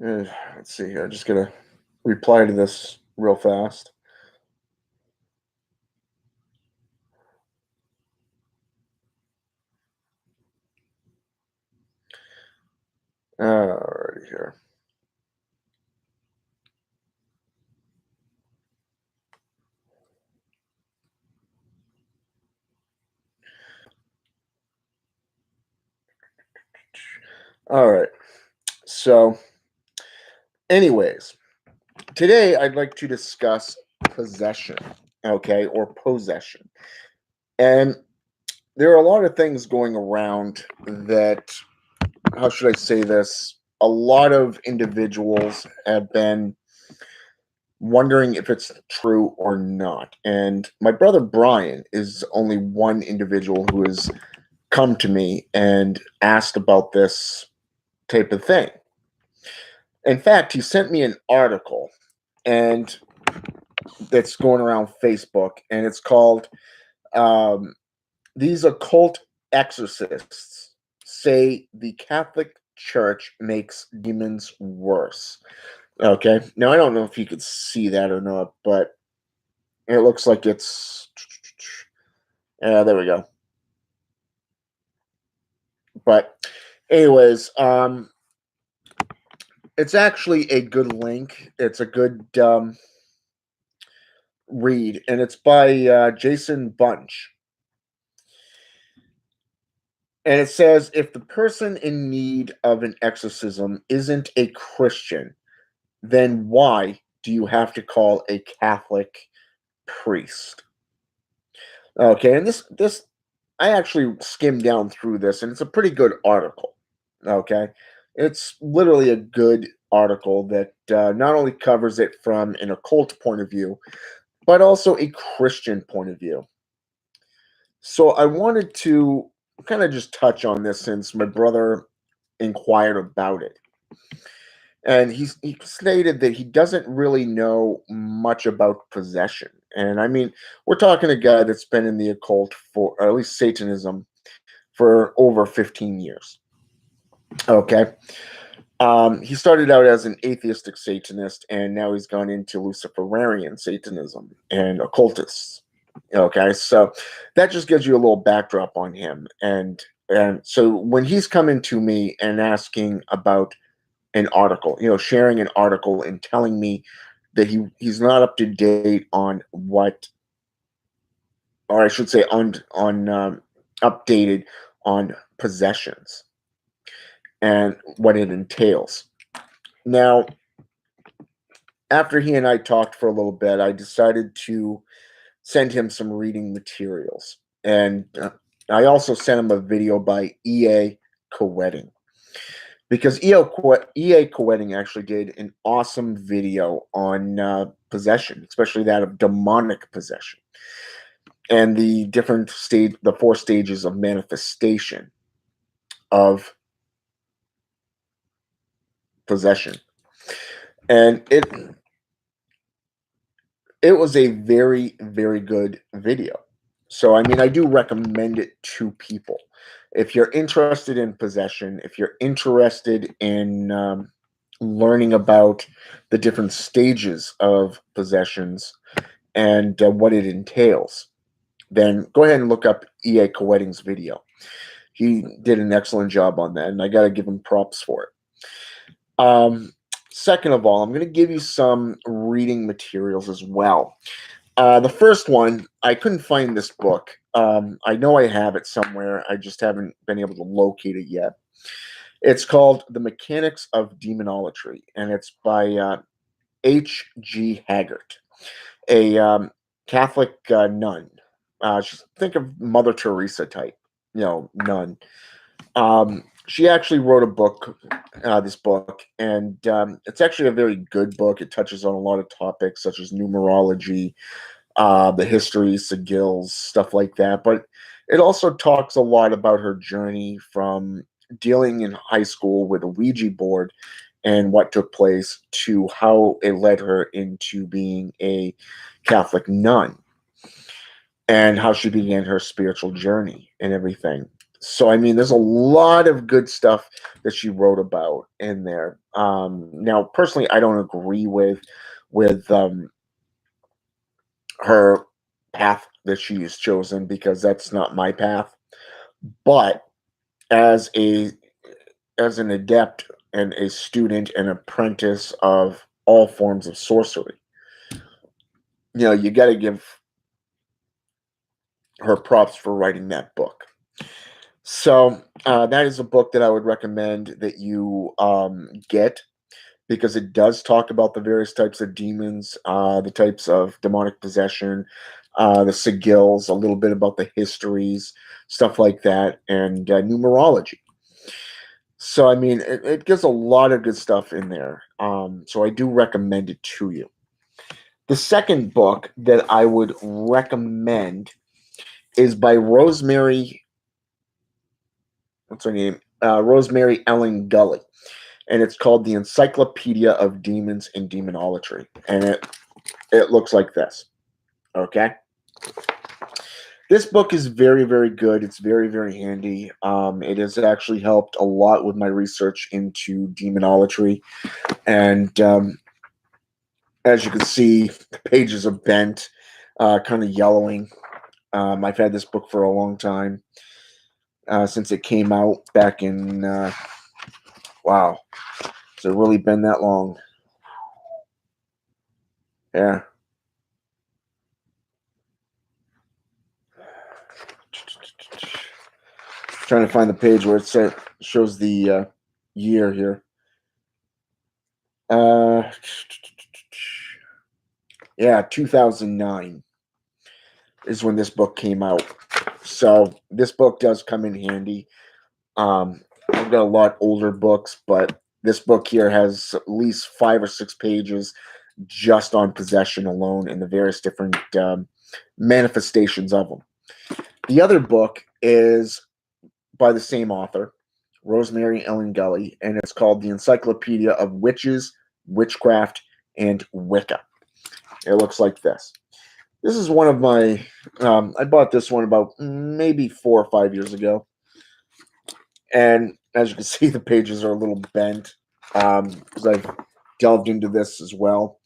Let's see here. I'm just gonna reply to this real fast. Alrighty here. All right. So, anyways, today I'd like to discuss possession, okay, or possession. And there are a lot of things going around that, how should I say this? A lot of individuals have been wondering if it's true or not. And my brother Brian is only one individual who has come to me and asked about this type of thing. In fact, he sent me an article and that's going around Facebook, and it's called um, "These Occult Exorcists Say the Catholic Church Makes Demons Worse." Okay, now I don't know if you could see that or not, but it looks like it's. There we go. But, anyways, it's actually a good link. It's a good read, and it's by Jason Bunch. And it says, if the person in need of an exorcism isn't a Christian, then why do you have to call a Catholic priest? Okay, and this I actually skimmed down through this, and it's a pretty good article. Okay, it's literally a good article that not only covers it from an occult point of view, but also a Christian point of view. So I wanted to kind of just touch on this since my brother inquired about it. And he stated that he doesn't really know much about possession. And I mean, we're talking a guy that's been in the occult for, or at least Satanism, for over 15 years. Okay. He started out as an atheistic Satanist, and now he's gone into Luciferian Satanism and occultists. Okay, so that just gives you a little backdrop on him, and so when he's coming to me and asking about an article, sharing an article and telling me that he's not up to date on what, or I should say, on updated on possessions and what it entails. Now, after he and I talked for a little bit, I decided to send him some reading materials. And I also sent him a video by E.A. Coetting. Because E.A. Coetting actually did an awesome video on possession, especially that of demonic possession. And the 4 stages of manifestation of possession. And it was a very, very good video. So, I mean, I do recommend it to people. If you're interested in possession, if you're interested in learning about the different stages of possessions and what it entails, then go ahead and look up E.A. Coetting's video. He did an excellent job on that, and I got to give him props for it. Second of all, I'm going to give you some reading materials as well. The first one, I couldn't find this book. I know I have it somewhere. I just haven't been able to locate it yet. It's called The Mechanics of Demonolatry, and it's by H.G. Haggart, a Catholic nun. Think of Mother Teresa type, nun. She actually wrote a book, this book, and it's actually a very good book. It touches on a lot of topics such as numerology, the history, sigils, stuff like that. But it also talks a lot about her journey from dealing in high school with a Ouija board and what took place to how it led her into being a Catholic nun and how she began her spiritual journey and everything. So I mean, there's a lot of good stuff that she wrote about in there. Now, personally, I don't agree with her path that she has chosen because that's not my path. But as a as an adept and a student and apprentice of all forms of sorcery, you got to give her props for writing that book. So that is a book that I would recommend that you get because it does talk about the various types of demons, the types of demonic possession, the sigils, a little bit about the histories, stuff like that, and numerology. So, I mean, it gives a lot of good stuff in there. So, I do recommend it to you. The second book that I would recommend is by Rosemary. What's her name? Rosemary Ellen Gully, and it's called The Encyclopedia of Demons and Demonolatry, and it looks like this. Okay. This book is very, very good. It's very, very handy. It has actually helped a lot with my research into demonolatry. And as you can see, the pages are bent, kind of yellowing. I've had this book for a long time, since it came out back in, wow, has it really been that long? Yeah. Trying to find the page where it shows the year here. Uh, yeah, 2009 is when this book came out. So this book does come in handy. I've got a lot older books, but this book here has at least 5 or 6 pages just on possession alone and the various different manifestations of them. The other book is by the same author, Rosemary Ellen Gully, and it's called The Encyclopedia of Witches, Witchcraft, and Wicca. It looks like this. This is one of my, I bought this one about maybe 4 or 5 years ago. And as you can see, the pages are a little bent because I've delved into this as well.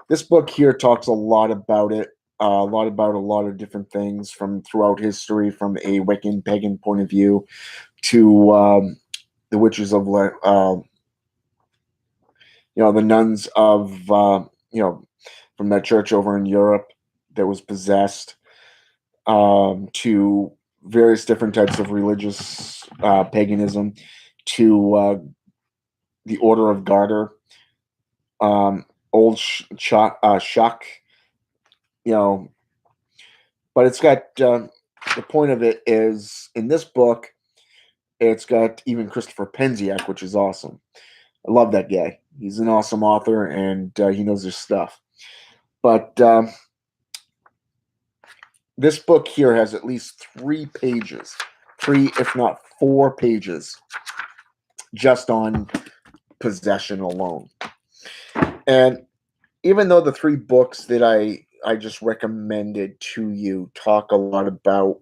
This book here talks a lot about it, a lot about a lot of different things from throughout history, from a Wiccan pagan point of view to the witches of, the nuns of, from that church over in Europe that was possessed, to various different types of religious paganism, to the Order of Garter, old Shock, you know. But it's got the point of it is in this book, it's got even Christopher Penziak, which is awesome. I love that guy. He's an awesome author, and he knows his stuff. But this book here has at least 3 pages, 3 if not 4 pages, just on possession alone. And even though the 3 books that I just recommended to you talk a lot about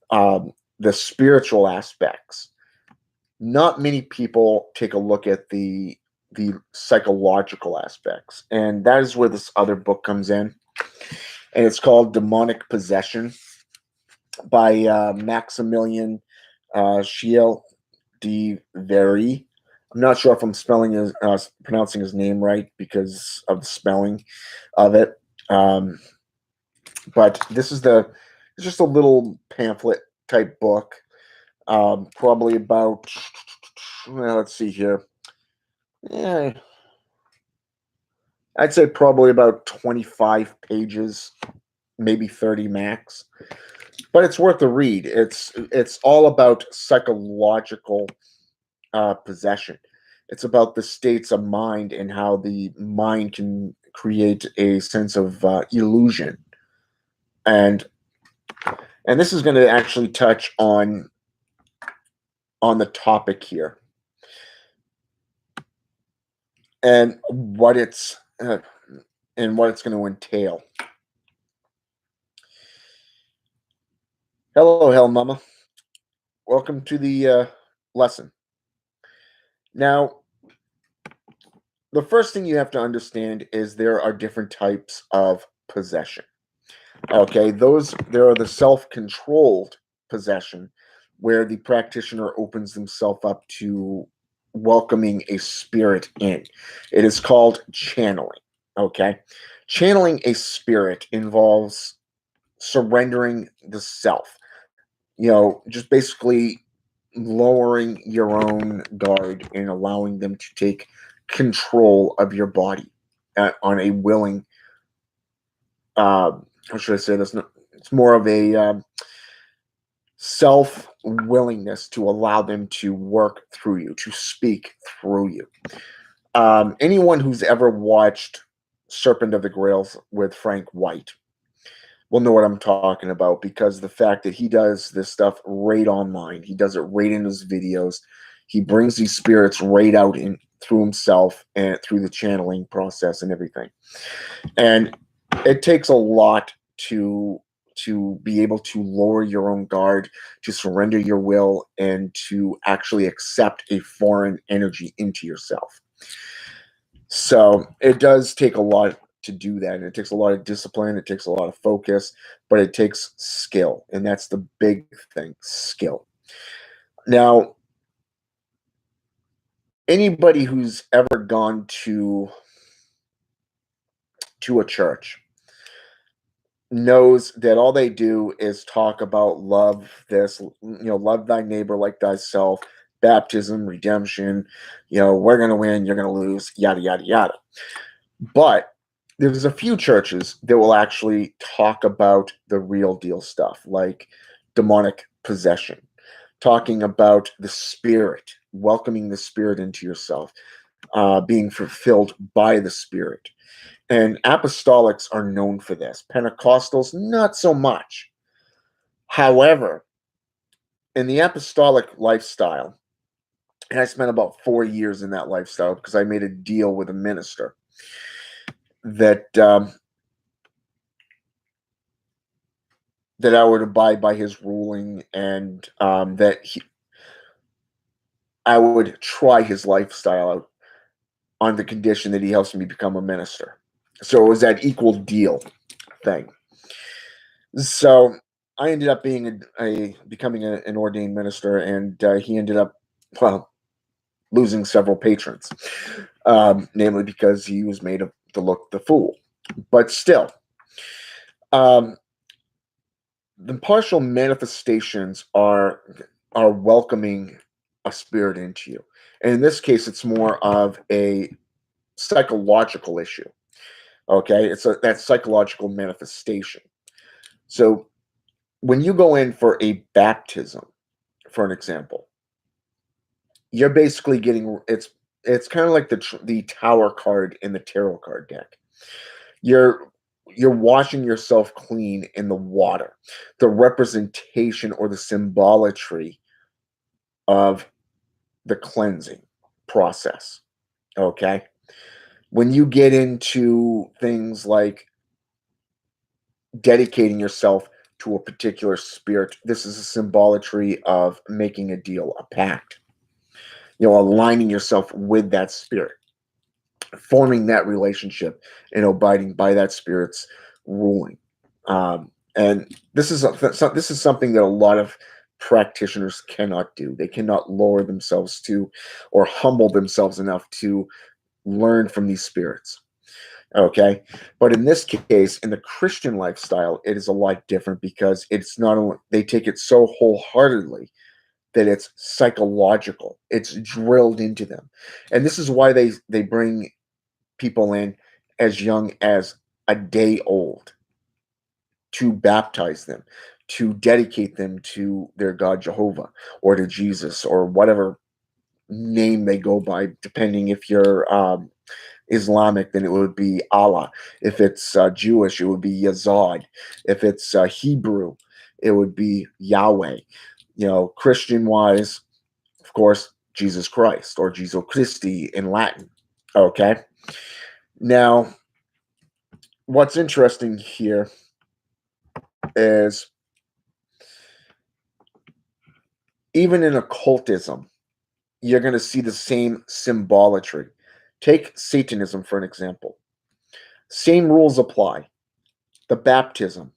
the spiritual aspects, not many people take a look at the psychological aspects, and that is where this other book comes in, and it's called Demonic Possession by Maximilian Schiel de Very. I'm not sure if I'm pronouncing his name right because of the spelling of it. But it's just a little pamphlet type book, probably about, well, let's see here. Yeah, I'd say probably about 25 pages, maybe 30 max. But it's worth a read. It's all about psychological possession. It's about the states of mind and how the mind can create a sense of illusion. And this is going to actually touch on the topic here and what it's going to entail. Hello, Hell Mama. welcome to the lesson. Now, the first thing you have to understand is there are different types of possession. Okay, there are the self-controlled possession, where the practitioner opens themselves up to welcoming a spirit in. It is called channeling. Okay, channeling a spirit involves surrendering the self. Just basically lowering your own guard and allowing them to take control of your body on a willing, uh, how should I say this? No, it's more of a self willingness to allow them to work through you, to speak through you. Anyone who's ever watched Serpent of the Grails with Frank White will know what I'm talking about, because the fact that he does this stuff right online, he does it right in his videos. He brings these spirits right out in through himself and through the channeling process and everything. And it takes a lot to be able to lower your own guard, to surrender your will, and to actually accept a foreign energy into yourself. So it does take a lot to do that. And it takes a lot of discipline, it takes a lot of focus, but it takes skill. And that's the big thing, skill. Now, anybody who's ever gone to a church knows that all they do is talk about love this, love thy neighbor like thyself, baptism, redemption, we're going to win, you're going to lose, yada, yada, yada. But there's a few churches that will actually talk about the real deal stuff, like demonic possession, talking about the spirit, welcoming the spirit into yourself, being fulfilled by the spirit. And apostolics are known for this. Pentecostals, not so much. However, in the apostolic lifestyle, and I spent about 4 years in that lifestyle because I made a deal with a minister that I would abide by his ruling, and I would try his lifestyle out on the condition that he helps me become a minister. So it was that equal deal thing. So I ended up being becoming an ordained minister, and he ended up, well, losing several patrons, namely because he was made to look the fool. But still, the partial manifestations are welcoming a spirit into you, and in this case, it's more of a psychological issue. Okay, it's that psychological manifestation. So when you go in for a baptism, for an example, you're basically getting it's kind of like the tower card in the tarot card deck. You're washing yourself clean in the water, the representation or the symbolatry of the cleansing process. Okay, when you get into things like dedicating yourself to a particular spirit, this is a symbolatry of making a deal, a pact, aligning yourself with that spirit, forming that relationship, and abiding by that spirit's ruling. And this is something that a lot of practitioners cannot do. They cannot lower themselves to, or humble themselves enough to learn from these spirits. Okay, but in this case, in the Christian lifestyle, it is a lot different, because it's not only, they take it so wholeheartedly that it's psychological, it's drilled into them. And this is why they bring people in as young as a day old to baptize them, to dedicate them to their God Jehovah, or to Jesus, or whatever name they go by, depending if you're Islamic, then it would be Allah. If it's Jewish, it would be Yazad. If it's Hebrew, it would be Yahweh. Christian wise, of course, Jesus Christ, or Jesu Christi in Latin. Okay. Now, what's interesting here is Even in occultism, you're going to see the same symbolatry. Take Satanism for an example. Same rules apply. The baptism,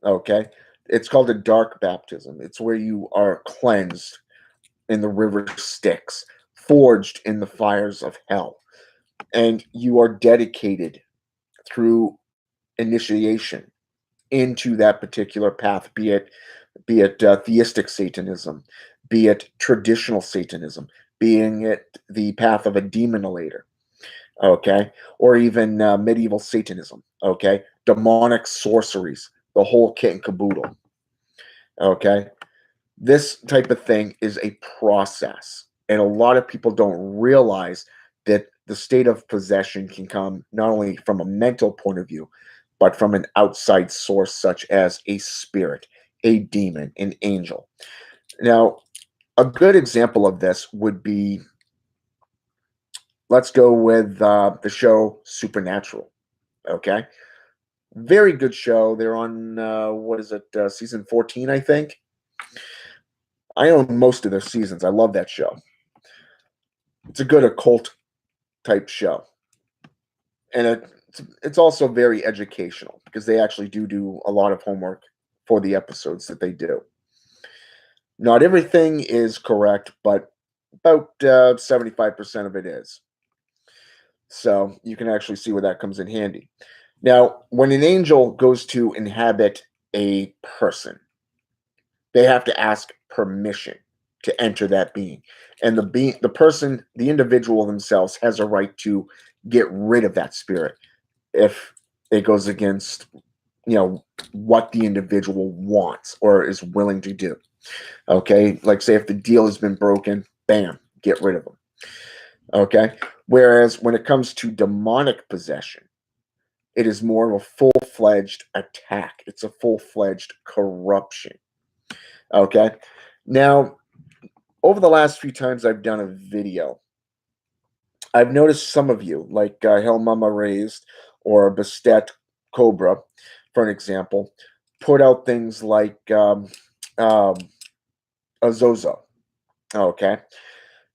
okay? It's called a dark baptism. It's where you are cleansed in the river Styx, forged in the fires of hell, and you are dedicated through initiation into that particular path, be it theistic Satanism, be it traditional Satanism, being it the path of a demonator, okay, or even medieval Satanism, okay, demonic sorceries, the whole kit and caboodle, okay. This type of thing is a process, and a lot of people don't realize that the state of possession can come not only from a mental point of view, but from an outside source, such as a spirit, a demon, an angel. Now, a good example of this would be, let's go with the show Supernatural. Okay, very good show. They're on what is it, season 14, I think. I own most of their seasons. I love that show. It's a good occult type show, and it's also very educational because they actually do a lot of homework for the episodes that they do. Not everything is correct, but about 75% of it is. So you can actually see where that comes in handy. Now, when an angel goes to inhabit a person, they have to ask permission to enter that being. And the person, the individual themselves has a right to get rid of that spirit if it goes against, what the individual wants or is willing to do. Okay? Like say if the deal has been broken, bam, get rid of them. Okay? Whereas when it comes to demonic possession, it is more of a full-fledged attack. It's a full-fledged corruption. Okay? Now, over the last few times I've done a video, I've noticed some of you, like Hell Mama Raised or Bastet Cobra, for an example, put out things like um, Azozo. Okay.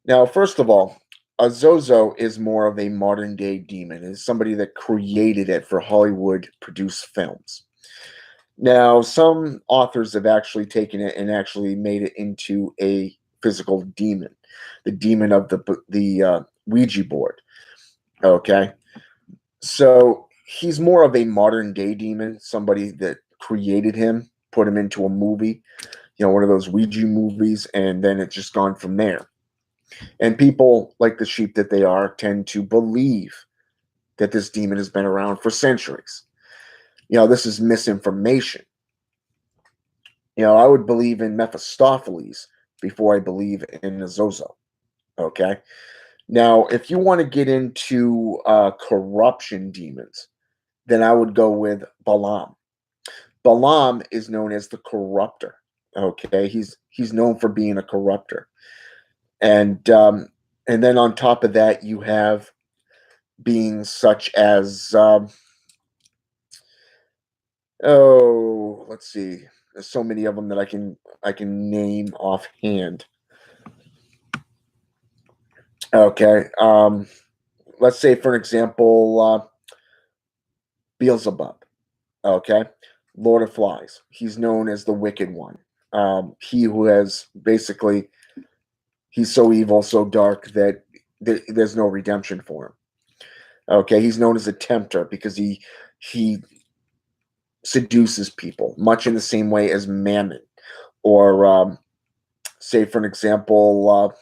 Now, first of all, Azozo is more of a modern day demon. It's somebody that created it for Hollywood produced films. Now, some authors have actually taken it and actually made it into a physical demon, the demon of the Ouija board. Okay, so he's more of a modern day demon, somebody that created him, put him into a movie, one of those Ouija movies, and then it's just gone from there. And people, like the sheep that they are, tend to believe that this demon has been around for centuries. This is misinformation. I would believe in Mephistopheles before I believe in Azozo. Okay. Now, if you want to get into corruption demons, then I would go with Balaam. Balaam is known as the corrupter. Okay, he's known for being a corrupter, and then on top of that, you have beings such as let's see, there's so many of them that I can name offhand. Okay, let's say for an example, Beelzebub. Okay, Lord of Flies. He's known as the Wicked One. He who has basically, he's so evil, so dark that there's no redemption for him. Okay, he's known as a tempter because he seduces people, much in the same way as Mammon, or say for an example,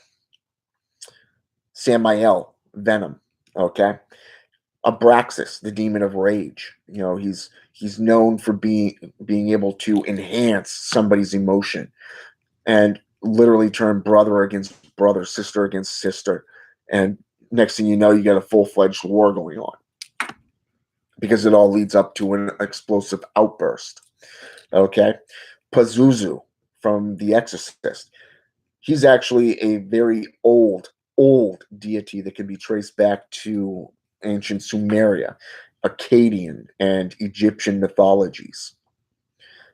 Samael, Venom. Okay, Abraxas, the demon of rage. He's known for being able to enhance somebody's emotion and literally turn brother against brother, sister against sister, and next thing you know, you got a full-fledged war going on because it all leads up to an explosive outburst. Okay, Pazuzu from The Exorcist. He's actually a very old deity that can be traced back to ancient Sumeria, Akkadian, and Egyptian mythologies.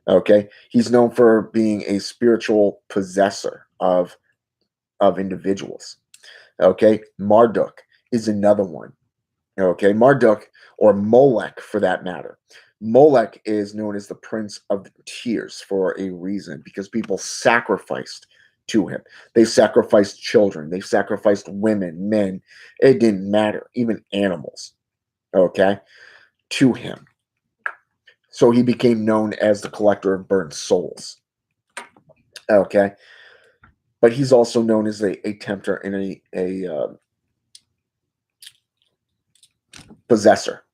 Okay, he's known for being a spiritual possessor. of individuals. Okay, Marduk is another one. Okay, Marduk, or Molech for that matter. Molech is known as the Prince of the Tears for a reason, because people sacrificed to him. They sacrificed children, they sacrificed women, men. It didn't matter, even animals. Okay, to him. So he became known as the collector of burnt souls. Okay, but he's also known as a tempter and a possessor.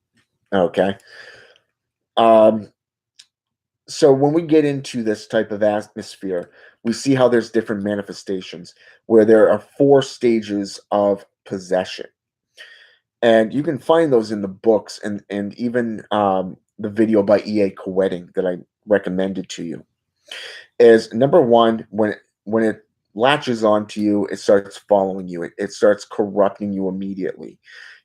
Okay. Um, so when we get into this type of atmosphere, we see how there's different manifestations where there are 4 stages of possession. And you can find those in the books and even the video by E.A. Koetting that I recommended to you. Is number one, when it latches onto you, it starts following you. It starts corrupting you immediately.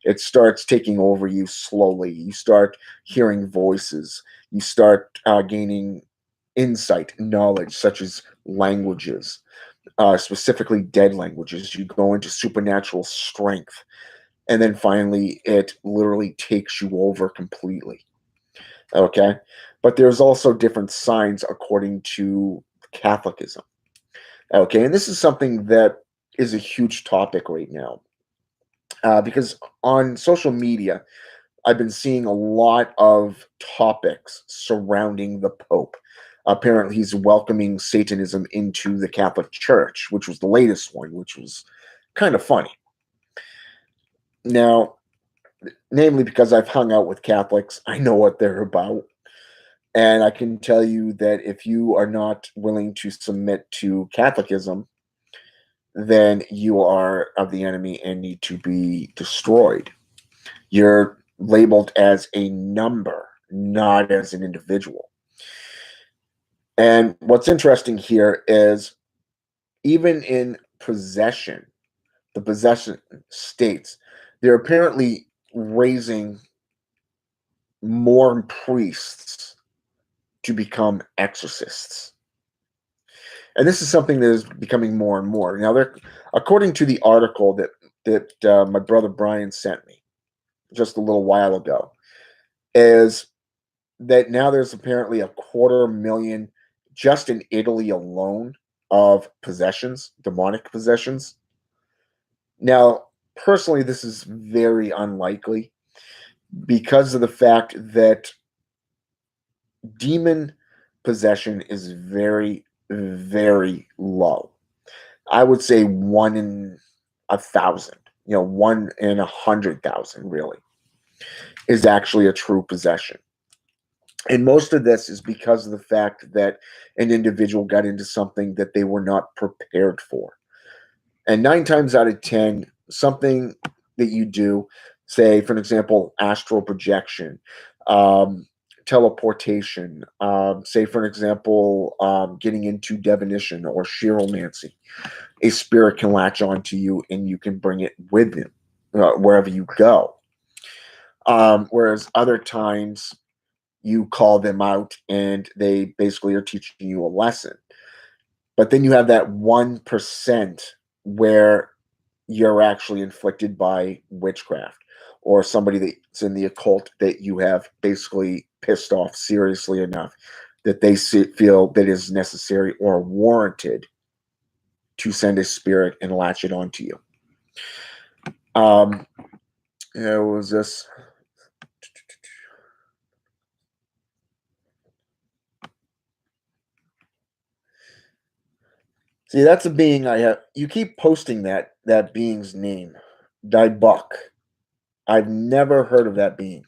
It starts taking over you slowly. You start hearing voices. You start gaining insight, knowledge, such as languages, specifically dead languages. You go into supernatural strength. And then finally, it literally takes you over completely. Okay. But there's also different signs according to Catholicism. Okay. And this is something that is a huge topic right now, because on social media, I've been seeing a lot of topics surrounding the Pope. Apparently, he's welcoming Satanism into the Catholic Church, which was the latest one, which was kind of funny. Now, namely because I've hung out with Catholics, I know what they're about. And I can tell you that if you are not willing to submit to Catholicism, then you are of the enemy and need to be destroyed. You're labeled as a number, not as an individual. And what's interesting here is even in possession, the possession states, they're apparently raising more priests to become exorcists. And this is something that is becoming more and more. Now, there, according to the article that my brother Brian sent me just a little while ago, is that now there's apparently 250,000 just in Italy alone of possessions, demonic possessions. Now, personally, this is very unlikely because of the fact that demon possession is very, very low. I would say 1 in 1,000, 1 in 100,000 really is actually a true possession. And most of this is because of the fact that an individual got into something that they were not prepared for. And 9 times out of 10, something that you do, say, for an example, astral projection, um, teleportation, say, for an example, getting into divination or chiromancy, a spirit can latch onto you and you can bring it with you wherever you go. Whereas other times, you call them out and they basically are teaching you a lesson. But then you have that 1% where you're actually inflicted by witchcraft or somebody that's in the occult that you have basically pissed off seriously enough that they feel that it is necessary or warranted to send a spirit and latch it onto you. What was this? See, that's a being I have. You keep posting that being's name, Dybuck. I've never heard of that being.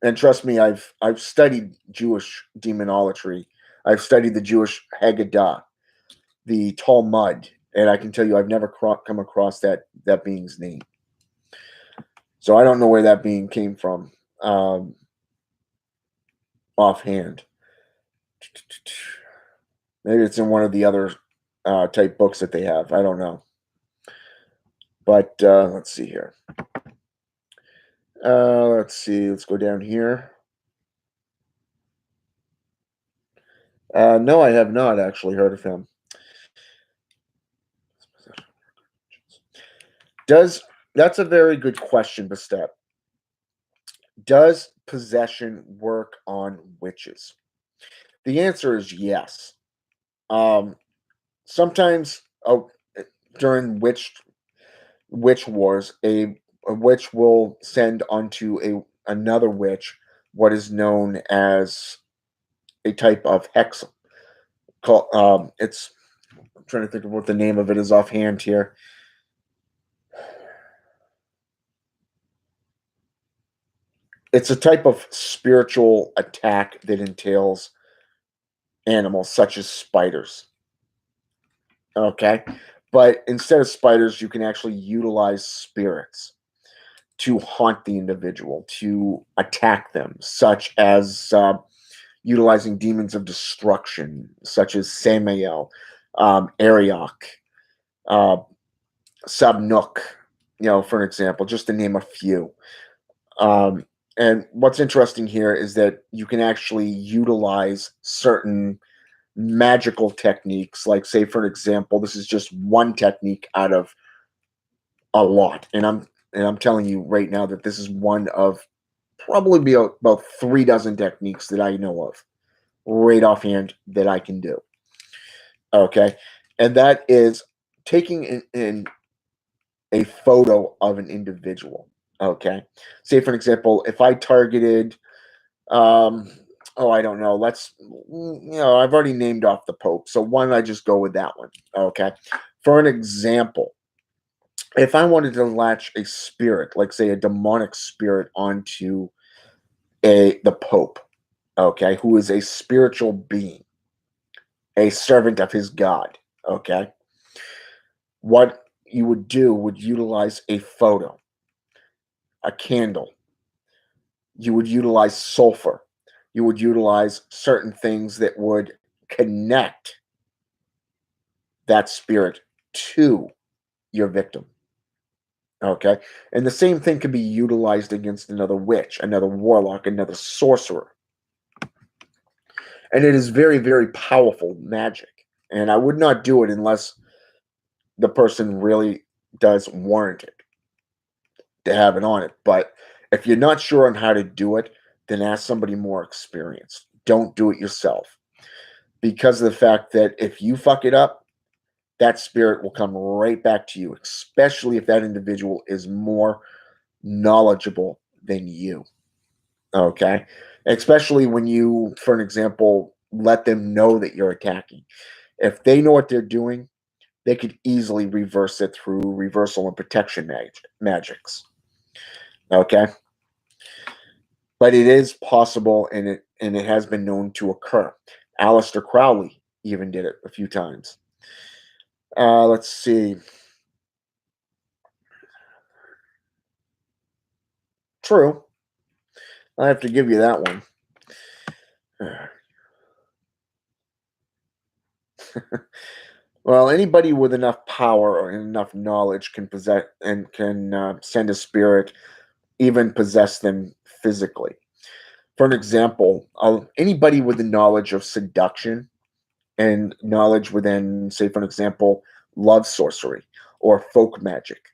And trust me, I've studied Jewish demonolatry. I've studied the Jewish Haggadah, the Talmud, and I can tell you I've never come across that being's name. So I don't know where that being came from, offhand. Maybe it's in one of the other type books that they have. I don't know. But let's see here. Let's see. Let's go down here. No, I have not actually heard of him. Does That's a very good question, Bastet. Does possession work on witches? The answer is yes. Um, Sometimes during witch wars, a witch will send onto a another witch what is known as a type of hex. Called it's I'm trying to think of what the name of it is offhand here. It's a type of spiritual attack that entails animals such as spiders. Okay, but instead of spiders, you can actually utilize spirits to haunt the individual, to attack them, such as utilizing demons of destruction, such as Samael, Ariok, uh, Sabnuk, for an example, just to name a few. Um, and what's interesting here is that you can actually utilize certain magical techniques, like, say, for an example, this is just one technique out of a lot, and I'm telling you right now that this is one of probably be about 3 dozen techniques that I know of right offhand that I can do. Okay, and that is taking in a photo of an individual. Okay, say for an example, if I targeted, um, oh, I don't know, I've already named off the Pope, so why don't I just go with that one? Okay, for an example, if I wanted to latch a spirit, like say a demonic spirit, onto a the Pope, okay, who is a spiritual being, a servant of his God, okay, what you would do would utilize a photo, a candle, you would utilize sulfur, you would utilize certain things that would connect that spirit to your victim. Okay. And the same thing can be utilized against another witch, another warlock, another sorcerer. And it is very, very powerful magic. And I would not do it unless the person really does warrant it to have it on it. But if you're not sure on how to do it, then ask somebody more experienced. Don't do it yourself. Because of the fact that if you fuck it up, that spirit will come right back to you, especially if that individual is more knowledgeable than you. Okay. Especially when you, for an example, let them know that you're attacking. If they know what they're doing, they could easily reverse it through reversal and protection magics. Okay. But it is possible, and it has been known to occur. Aleister Crowley even did it a few times. Let's see. True. I have to give you that one. Well, anybody with enough power or enough knowledge can possess and can send a spirit, even possess them physically. For an example, anybody with the knowledge of seduction and knowledge within, say, for an example, love sorcery or folk magic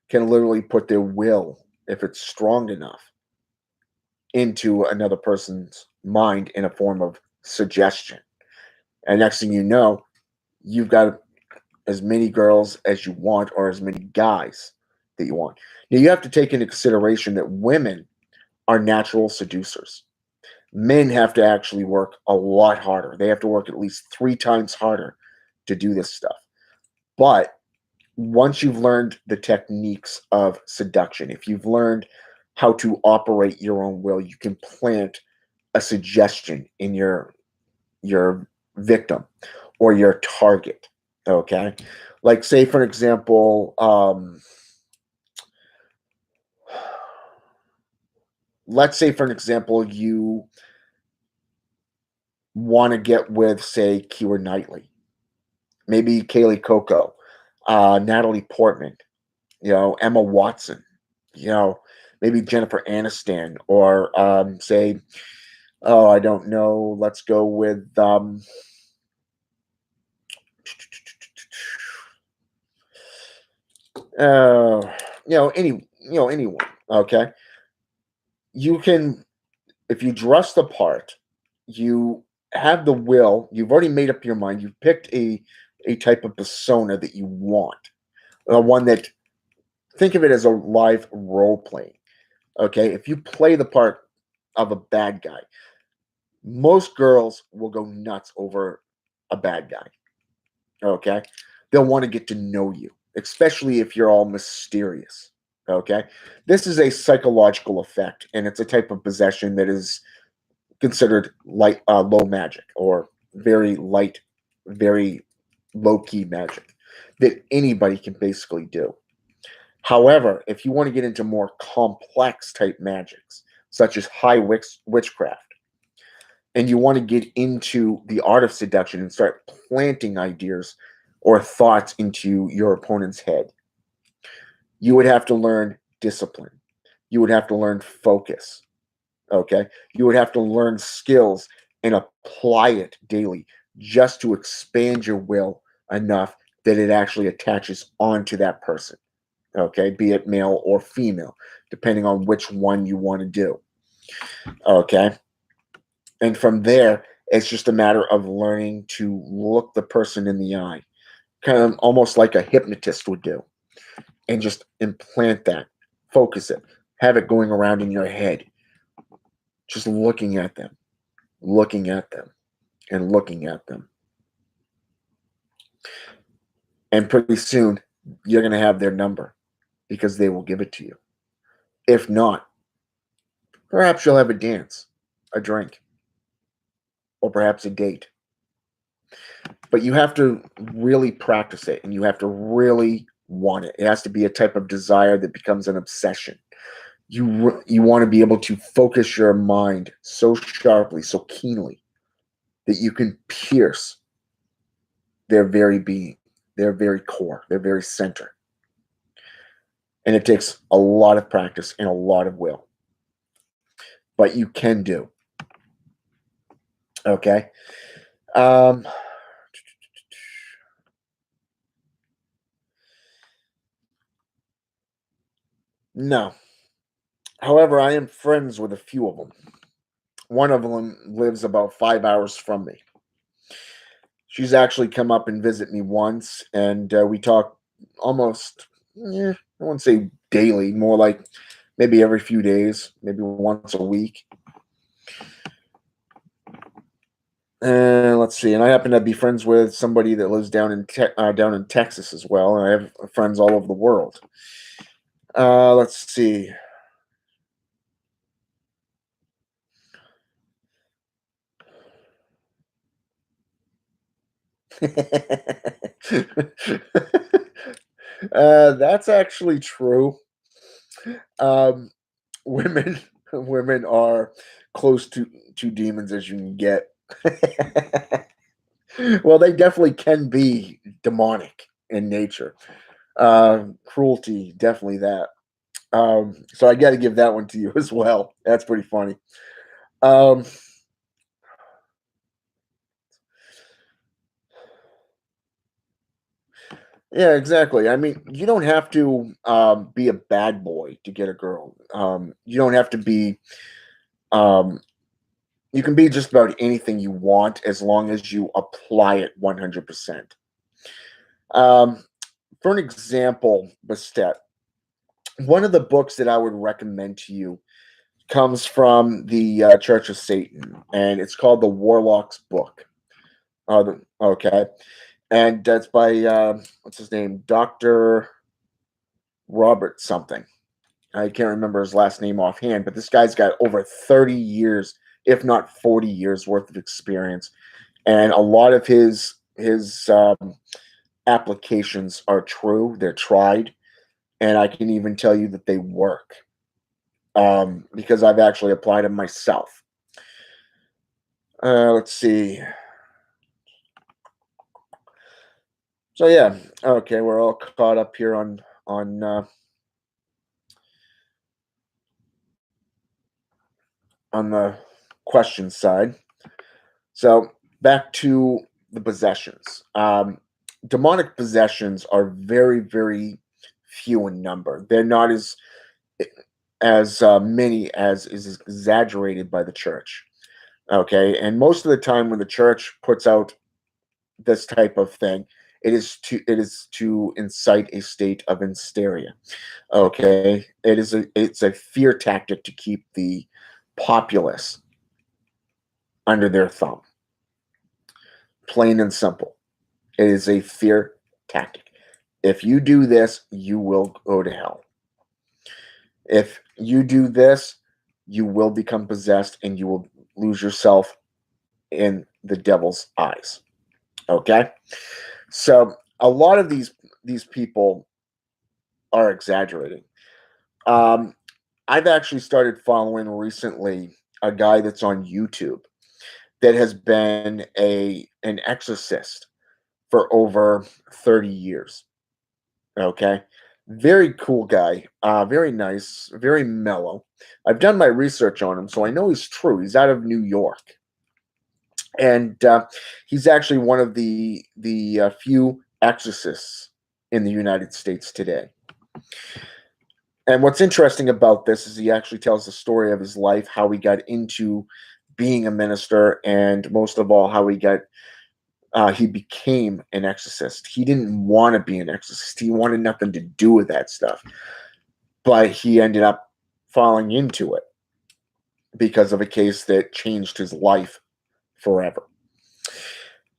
can literally put their will, if it's strong enough, into another person's mind in a form of suggestion. And next thing you know, you've got as many girls as you want or as many guys that you want. Now, you have to take into consideration that women are natural seducers. Men have to actually work a lot harder. They have to work at least 3 times harder to do this stuff. But once you've learned the techniques of seduction, if you've learned how to operate your own will, you can plant a suggestion in your victim or your target. Okay, like say for example, let's say for an example, you want to get with, say, Keira Knightley, maybe Kaylee Coco, Natalie Portman, Emma Watson, you know, maybe Jennifer Aniston, or say, oh, I don't know, let's go with uh, anyone. Okay, you can, if you dress the part, you have the will. You've already made up your mind. You've picked a type of persona that you want, one that, think of it as a live role playing. Okay, if you play the part of a bad guy, most girls will go nuts over a bad guy. Okay, they'll want to get to know you, especially if you're all mysterious. Okay, this is a psychological effect, and it's a type of possession that is considered light, low magic, or very light, very low key magic that anybody can basically do. However, if you want to get into more complex type magics, such as high witchcraft, and you want to get into the art of seduction and start planting ideas or thoughts into your opponent's head, you would have to learn discipline. You would have to learn focus. Okay. You would have to learn skills and apply it daily just to expand your will enough that it actually attaches onto that person. Okay. Be it male or female, depending on which one you want to do. Okay. And from there, it's just a matter of learning to look the person in the eye, kind of almost like a hypnotist would do, and just implant that, focus it, have it going around in your head, just looking at them, and looking at them. And pretty soon, you're going to have their number because they will give it to you. If not, perhaps you'll have a dance, a drink, or perhaps a date. But you have to really practice it, and you have to really want it. It has to be a type of desire that becomes an obsession. You want to be able to focus your mind so sharply, so keenly, that you can pierce their very being, their very core, their very center. And it takes a lot of practice and a lot of will, but you can do. Okay. Um, no. However, I am friends with a few of them. One of them lives about 5 hours from me. She's actually come up and visit me once, and we talk almost, I wouldn't say daily, more like maybe every few days, maybe once a week. Let's see. And I happen to be friends with somebody that lives down in Texas as well, and I have friends all over the world. Let's see. That's actually true. Um, women women are close to demons as you can get. Well, they definitely can be demonic in nature. Cruelty, definitely that. So I got to give that one to you as well. That's pretty funny. Um, yeah, exactly. I mean, you don't have to be a bad boy to get a girl. You don't have to be. Um, you can be just about anything you want as long as you apply it 100%. Um, for an example, Bastet, one of the books that I would recommend to you comes from the Church of Satan, and it's called the Warlock's Book. Okay, and that's by what's his name, Doctor Robert something. I can't remember his last name offhand, but this guy's got over 30 years, if not 40 years worth of experience, and a lot of his applications are true. They're tried, and I can even tell you that they work because I've actually applied them myself. Let's see. So yeah, okay, we're all caught up here on the question side. So back to the possessions. Demonic possessions are very, very few in number. They're not as many as is exaggerated by the church. Okay, and most of the time when the church puts out this type of thing, it is to incite a state of hysteria. Okay, it's a fear tactic to keep the populace under their thumb. Plain and simple. It is a fear tactic. If you do this, you will go to hell. If you do this, you will become possessed and you will lose yourself in the devil's eyes. Okay? So a lot of these people are exaggerating. Um, I've actually started following recently a guy that's on YouTube that has been an exorcist for over 30 years. Okay. Very cool guy. Very nice, very mellow. I've done my research on him, so I know he's true. He's out of New York. And he's actually one of the few exorcists in the United States today. And what's interesting about this is he actually tells the story of his life, how he got into being a minister, and most of all, how he became an exorcist. He didn't want to be an exorcist. He wanted nothing to do with that stuff. But he ended up falling into it because of a case that changed his life forever.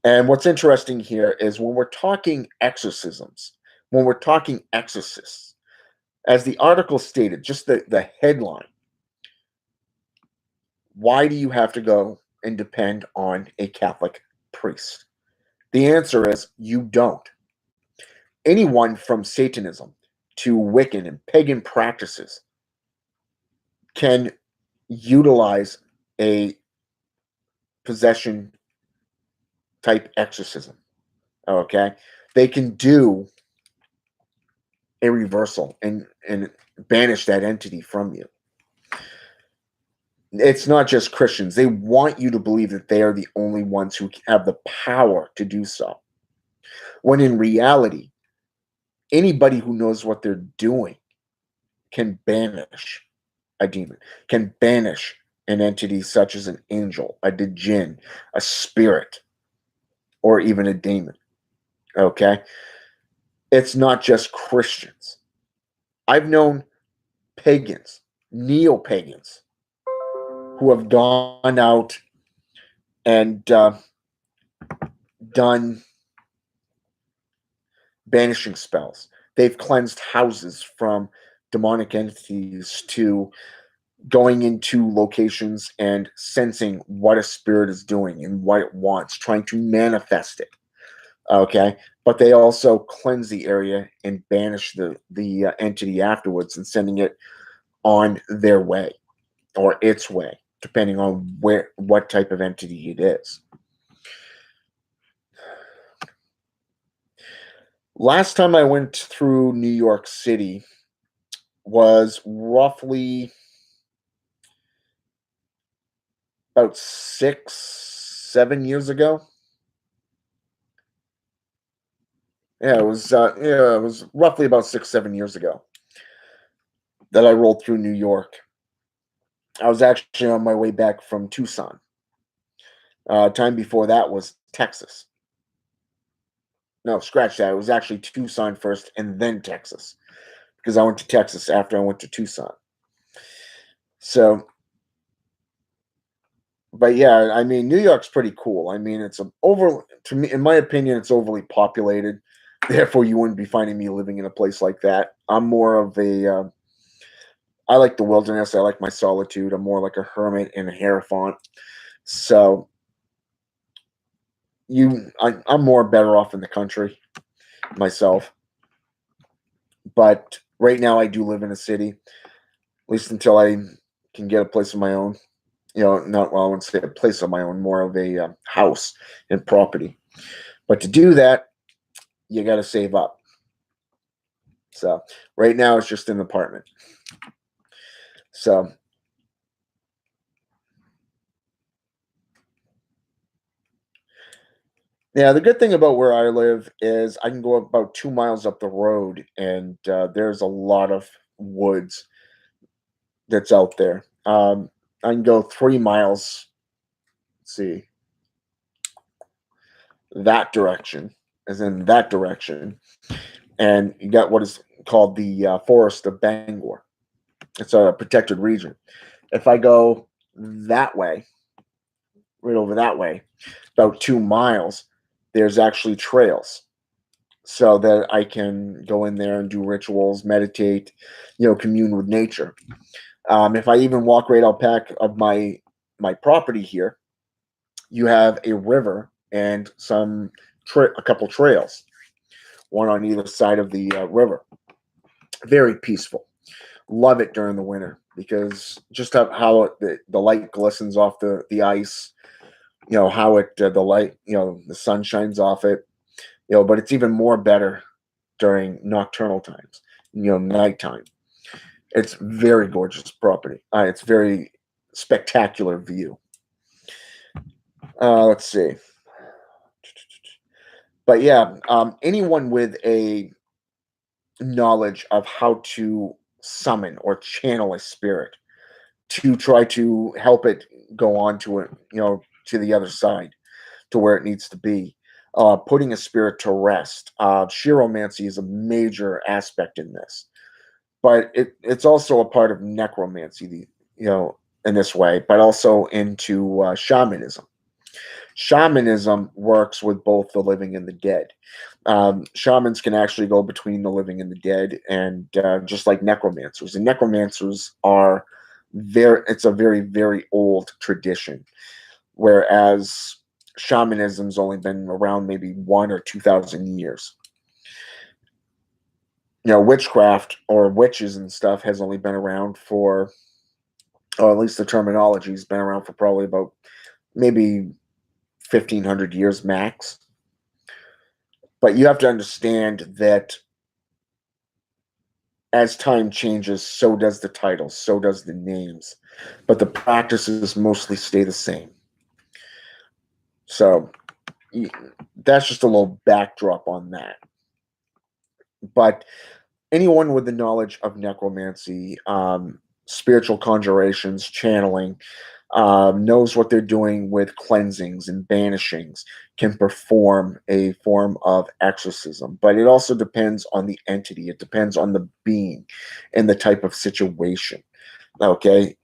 And what's interesting here is when we're talking exorcisms, when we're talking exorcists, as the article stated, just the headline, why do you have to go and depend on a Catholic priest? The answer is you don't. Anyone from Satanism to Wiccan and pagan practices can utilize a possession type exorcism. Okay? They can do a reversal and banish that entity from you. It's not just Christians. They want you to believe that they are the only ones who have the power to do so. When in reality, anybody who knows what they're doing can banish a demon, can banish an entity such as an angel, a djinn, a spirit, or even a demon. Okay? It's not just Christians. I've known pagans, neo pagans, who have gone out and done banishing spells. They've cleansed houses from demonic entities to going into locations and sensing what a spirit is doing and what it wants, trying to manifest it. Okay, but they also cleanse the area and banish the entity afterwards and sending it on their way or its way, depending on what type of entity it is. Last time I went through New York City was roughly about 6, 7 years ago. Yeah, it was roughly about 6, 7 years ago that I rolled through New York. I was actually on my way back from Tucson. Time before that was Texas. No, scratch that. It was actually Tucson first and then Texas because I went to Texas after I went to Tucson. So, but yeah, I mean, New York's pretty cool. I mean, to me, in my opinion, it's overly populated. Therefore, you wouldn't be finding me living in a place like that. I'm more of I like the wilderness. I like my solitude. I'm more like a hermit and a hierophant. So, I'm more better off in the country myself. But right now, I do live in a city, at least until I can get a place of my own. Not well, I wouldn't say a place of my own, more of a house and property. But to do that, you got to save up. So right now, it's just an apartment. So Yeah, the good thing about where I live is I can go about 2 miles up the road, and, there's a lot of woods that's out there. I can go 3 miles, let's see, that direction, as in that direction, and you got what is called the, Forest of Bangor. It's a protected region. If I go that way, right over that way, about 2 miles, there's actually trails so that I can go in there and do rituals, meditate, commune with nature. If I even walk right out back of my property here, you have a river and a couple trails, one on either side of the river. Very peaceful. Love it during the winter because just how the light glistens off the ice. How it the light, the sun shines off it. But it's even more better during nocturnal times. Nighttime. It's very gorgeous property. It's very spectacular view. Let's see. But yeah, anyone with a knowledge of how to summon or channel a spirit to try to help it go on to it, to the other side, to where it needs to be. Putting a spirit to rest. Chiromancy is a major aspect in this, but it's also a part of necromancy, in this way, but also into shamanism. Shamanism works with both the living and the dead. Shamans can actually go between the living and the dead, and just like necromancers. And necromancers are it's a very, very old tradition, whereas shamanism's only been around maybe 1 or 2,000 years. Witchcraft or witches and stuff has only been around for, or at least the terminology's been around for probably about maybe 1,500 years max. But you have to understand that as time changes, so does the titles, so does the names, but the practices mostly stay the same. So that's just a little backdrop on that. But anyone with the knowledge of necromancy, spiritual conjurations, channeling, knows what they're doing with cleansings and banishings, can perform a form of exorcism. But it also depends on the entity, it depends on the being and the type of situation. Okay.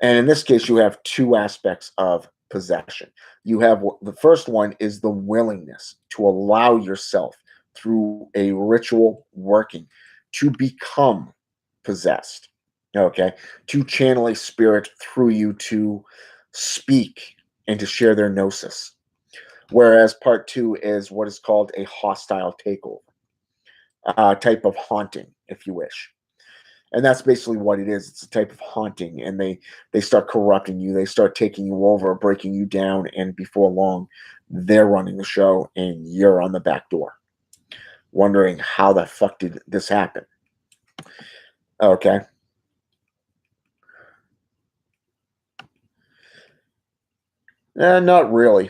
And in this case, you have two aspects of possession. You have the first one is the willingness to allow yourself through a ritual working to become possessed. Okay. To channel a spirit through you to speak and to share their gnosis. Whereas part two is what is called a hostile takeover, type of haunting, if you wish. And that's basically what it is. It's a type of haunting, and they start corrupting you. They start taking you over, breaking you down, and before long, they're running the show, and you're on the back door, wondering how the fuck did this happen. Okay. Not really.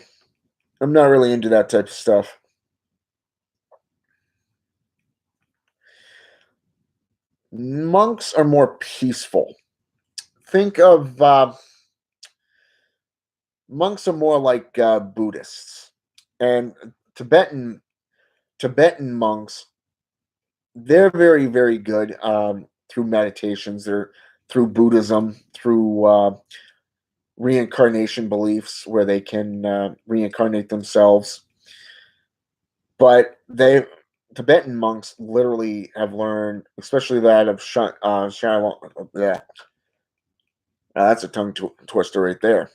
I'm not really into that type of stuff. Monks are more peaceful. Think of monks are more like Buddhists, and Tibetan monks. They're very, very good through meditations. They're through Buddhism, through reincarnation beliefs, where they can reincarnate themselves. But Tibetan monks literally have learned, especially that of Shaolin. Yeah, that's a tongue twister right there.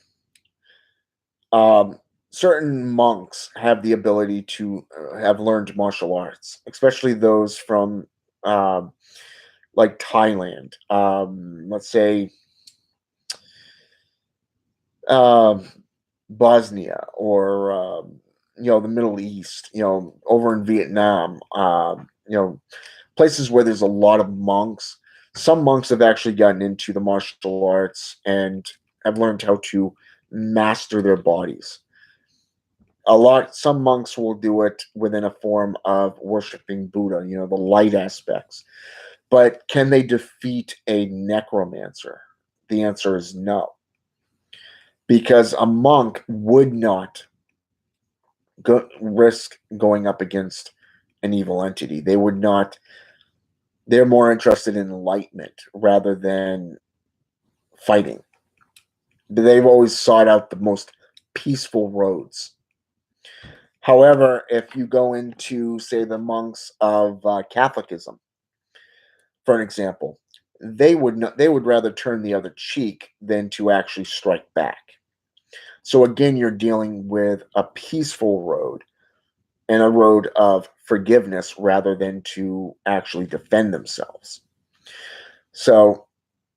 Certain monks have the ability to have learned martial arts, especially those from like Thailand. Let's say um, Bosnia, or the Middle East. Over in Vietnam. Places where there's a lot of monks. Some monks have actually gotten into the martial arts and have learned how to master their bodies. Some monks will do it within a form of worshiping Buddha, the light aspects. But can they defeat a necromancer? The answer is no, because a monk would not risk going up against an evil entity. They would not. They're more interested in enlightenment rather than fighting. They've always sought out the most peaceful roads. However, if you go into, say, the monks of Catholicism, for an example, they would rather turn the other cheek than to actually strike back. So again, you're dealing with a peaceful road and a road of forgiveness rather than to actually defend themselves. So,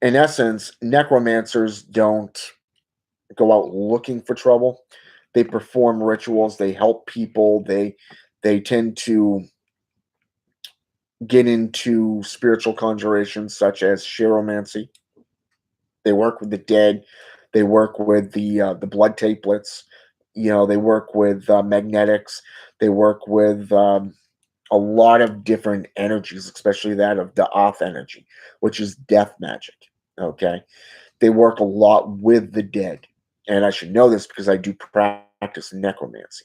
in essence, necromancers don't go out looking for trouble. They perform rituals, they help people, they tend to get into spiritual conjurations such as chiromancy. They work with the dead. They work with the blood tapelets. They work with magnetics. They work with a lot of different energies, especially that of Da'ath energy, which is death magic. Okay, they work a lot with the dead, and I should know this because I do practice necromancy.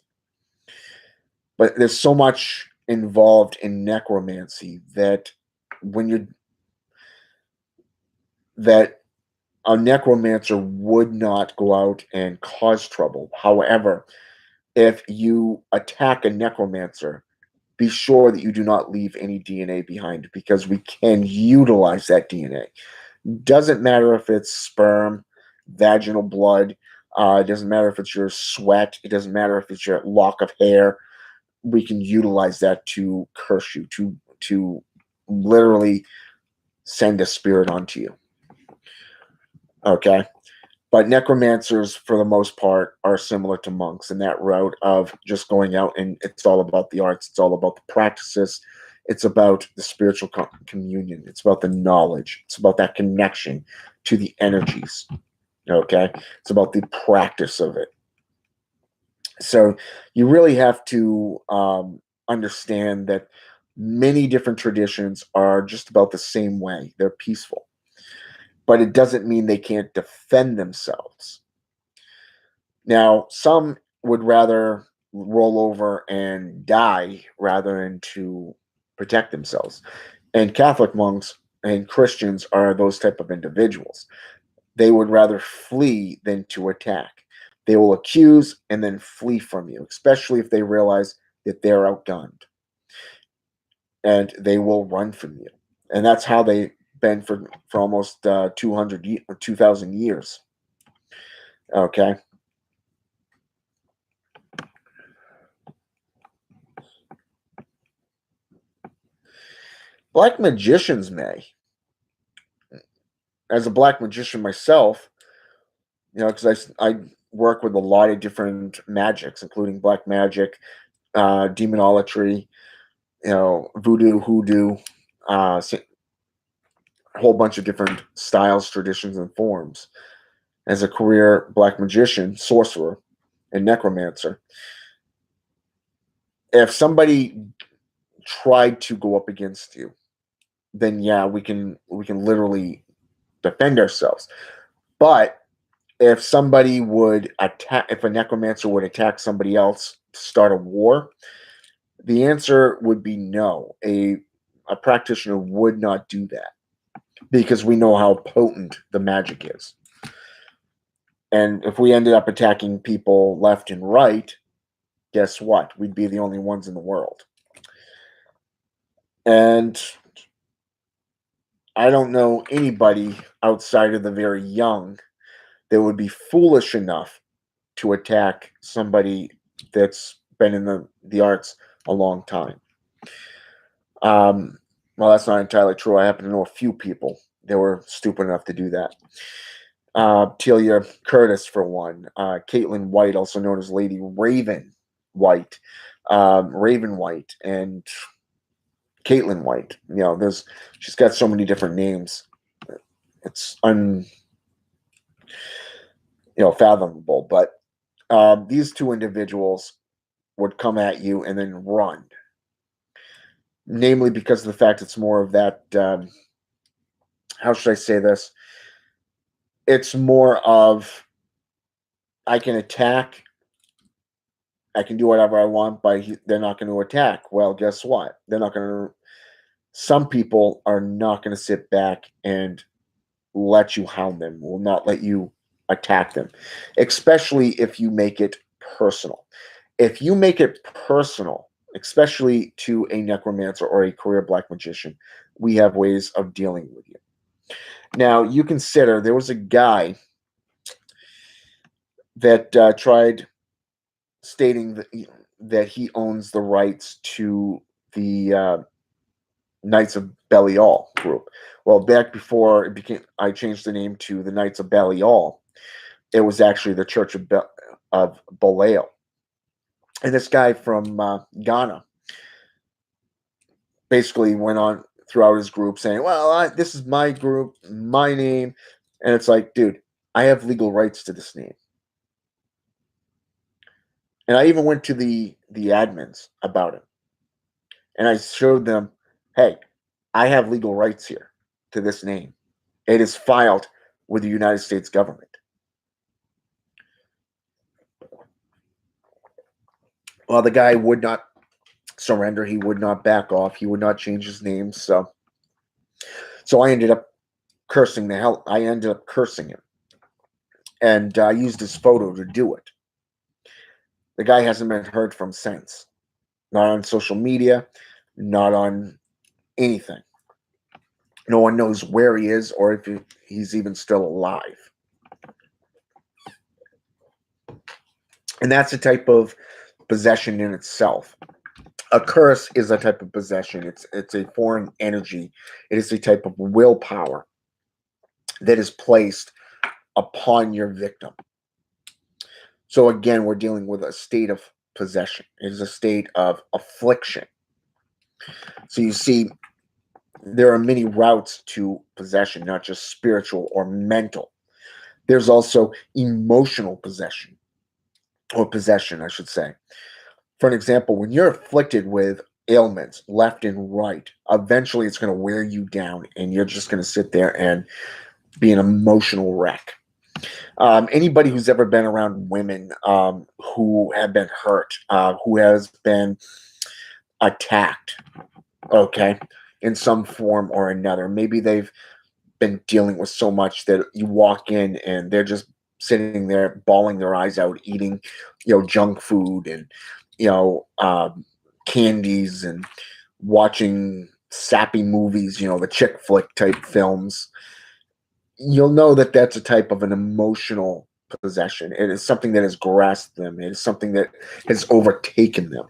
But there's so much involved in necromancy that when you're that a necromancer would not go out and cause trouble. However, if you attack a necromancer, be sure that you do not leave any DNA behind because we can utilize that DNA. Doesn't matter if it's sperm, vaginal blood, it doesn't matter if it's your sweat, it doesn't matter if it's your lock of hair. We can utilize that to curse you, to literally send a spirit onto you. Okay. But necromancers, for the most part, are similar to monks in that route of just going out and it's all about the arts, it's all about the practices, it's about the spiritual communion, it's about the knowledge, it's about that connection to the energies. Okay. It's about the practice of it. So you really have to understand that many different traditions are just about the same way. They're peaceful, but it doesn't mean they can't defend themselves. Now, some would rather roll over and die rather than to protect themselves. And Catholic monks and Christians are those type of individuals. They would rather flee than to attack. They will accuse and then flee from you, especially if they realize that they're outgunned. And they will run from you. And that's how they've been for almost 200 or 2,000 years. Okay. Black magicians may. As a black magician myself, because I work with a lot of different magics, including black magic, demonolatry, voodoo, hoodoo, a whole bunch of different styles, traditions, and forms. As a career black magician, sorcerer, and necromancer, if somebody tried to go up against you, then yeah, we can literally defend ourselves. But if a necromancer would attack somebody else to start a war, the answer would be no. A practitioner would not do that because we know how potent the magic is. And if we ended up attacking people left and right, guess what? We'd be the only ones in the world. And I don't know anybody outside of the very young that would be foolish enough to attack somebody that's been in the arts a long time. Well, that's not entirely true. I happen to know a few people that were stupid enough to do that. Telia Curtis, for one. Caitlin White, also known as Lady Raven White. Raven White and Caitlin White. She's got so many different names. It's fathomable. But these two individuals would come at you and then run. Namely because of the fact it's more of that, how should I say this? It's more of I can attack, I can do whatever I want, but they're not going to attack. Well, guess what? They're not going to. Some people are not going to sit back and let you hound them, will not let you attack them, especially if you make it personal. If you make it personal, especially to a necromancer or a career black magician, we have ways of dealing with you. Now, you consider there was a guy that tried stating that he owns the rights to the Knights of Belial group. Well, back before it became, I changed the name to the Knights of Belial. It was actually the Church of Belial. And this guy from Ghana basically went on throughout his group saying, well, this is my group, my name. And it's like, dude, I have legal rights to this name. And I even went to the admins about it. And I showed them, hey, I have legal rights here to this name. It is filed with the United States government. Well, the guy would not surrender. He would not back off. He would not change his name. So I ended up cursing the hell. I ended up cursing him. And I used his photo to do it. The guy hasn't been heard from since. Not on social media, not on anything. No one knows where he is or if he's even still alive. And that's a type of possession in itself. A curse is a type of possession. It's a foreign energy. It is a type of willpower that is placed upon your victim. So again, we're dealing with a state of possession. It is a state of affliction. So you see, there are many routes to possession, not just spiritual or mental. There's also emotional possession, or possession, I should say. For an example, when you're afflicted with ailments left and right, eventually it's going to wear you down and you're just going to sit there and be an emotional wreck. Anybody who's ever been around women who have been hurt, who has been attacked, okay, in some form or another. Maybe they've been dealing with so much that you walk in and they're just sitting there bawling their eyes out, eating, junk food and, candies and watching sappy movies, the chick flick type films. You'll know that that's a type of an emotional possession. It is something that has grasped them. It is something that has overtaken them.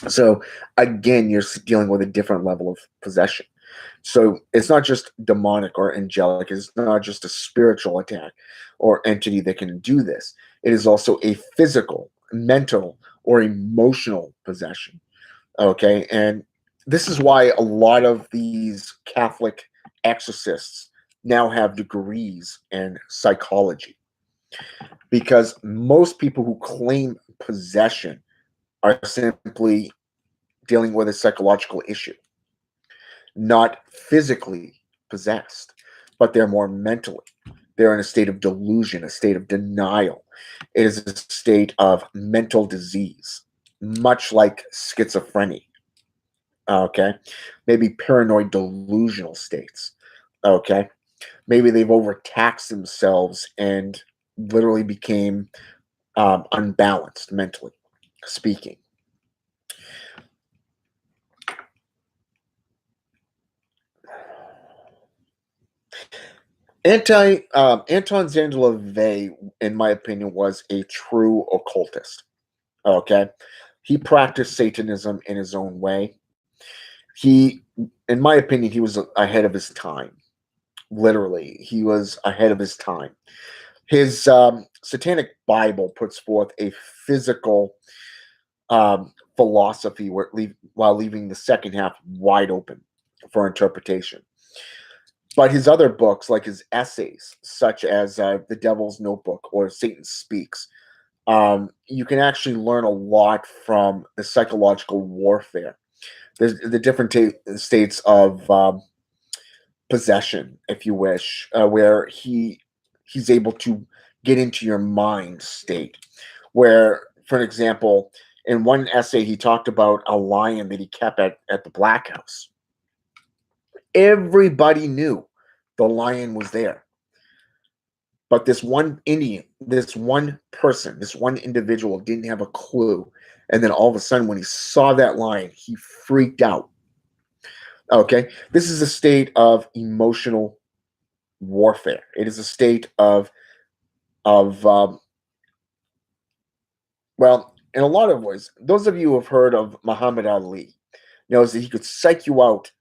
So again, you're dealing with a different level of possession. So it's not just demonic or angelic. It's not just a spiritual attack or entity that can do this. It is also a physical, mental, or emotional possession. Okay. And this is why a lot of these Catholic exorcists now have degrees in psychology. Because most people who claim possession are simply dealing with a psychological issue, not physically possessed, but they're more mentally. They're in a state of delusion, a state of denial. It is a state of mental disease, much like schizophrenia. Okay. Maybe paranoid delusional states. Okay. Maybe they've overtaxed themselves and literally became unbalanced mentally speaking. Anton Zangela Vey, in my opinion, was a true occultist. Okay, he practiced Satanism in his own way. He, in my opinion, he was ahead of his time. Literally, he was ahead of his time. His Satanic Bible puts forth a physical philosophy while leaving the second half wide open for interpretation. But his other books, like his essays, such as The Devil's Notebook or Satan Speaks, you can actually learn a lot from the psychological warfare. There's the different states of possession, if you wish, where he's able to get into your mind state. Where, for example, in one essay, he talked about a lion that he kept at the Black House. Everybody knew the lion was there. But this one Indian, this one person, this one individual didn't have a clue. And then all of a sudden, when he saw that lion, he freaked out. Okay. This is a state of emotional warfare. It is a state of well, in a lot of ways, those of you who have heard of Muhammad Ali knows that he could psych you out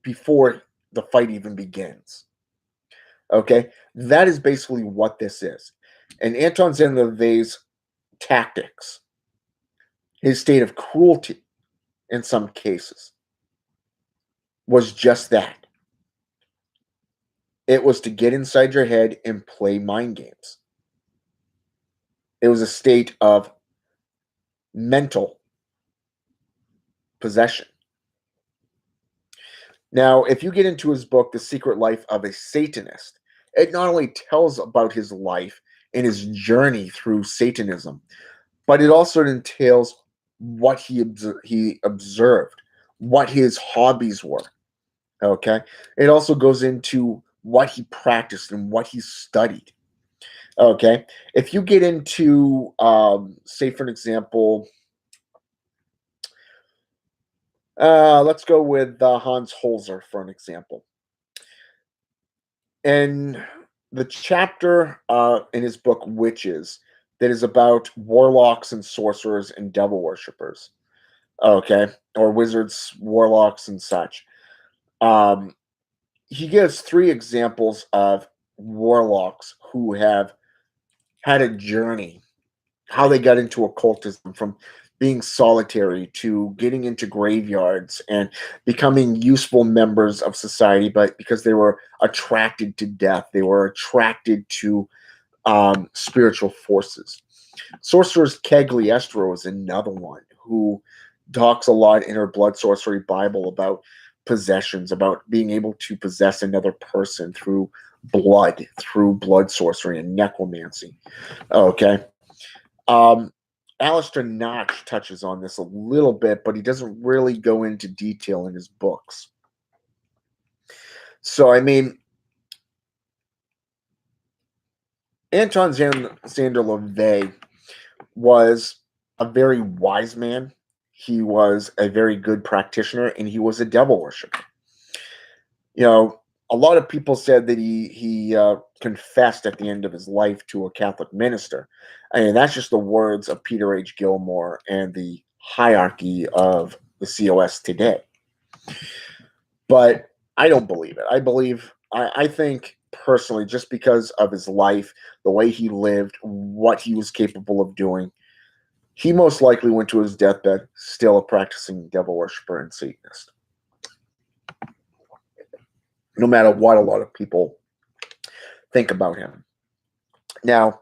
before the fight even begins. Okay, that is basically what this is. And Anton Zendler's tactics, his state of cruelty in some cases, was just that. It was to get inside your head and play mind games. It was a state of mental possession. Now, if you get into his book, The Secret Life of a Satanist, it not only tells about his life and his journey through Satanism, but it also entails what he observed, what his hobbies were. Okay, it also goes into what he practiced and what he studied. Okay, if you get into, say, for an example, let's go with Hans Holzer for an example. And the chapter in his book Witches that is about warlocks and sorcerers and devil worshippers, okay, or wizards, warlocks, and such. Um, he gives three examples of warlocks who have had a journey, how they got into occultism from being solitary to getting into graveyards and becoming useful members of society, but because they were attracted to death, they were attracted to spiritual forces. Sorceress Cagliostro is another one who talks a lot in her Blood Sorcery Bible about possessions, about being able to possess another person through blood sorcery and necromancy. Okay. Alistair Notch touches on this a little bit, but he doesn't really go into detail in his books. So, I mean, Anton Szandor LaVey was a very wise man. He was a very good practitioner, and he was a devil worshiper. You know, a lot of people said that he confessed at the end of his life to a Catholic minister. I mean, that's just the words of Peter H. Gilmore and the hierarchy of the COS today. But I don't believe it. I think personally, just because of his life, the way he lived, what he was capable of doing, he most likely went to his deathbed still a practicing devil worshiper and Satanist. No matter what a lot of people think about him. Now,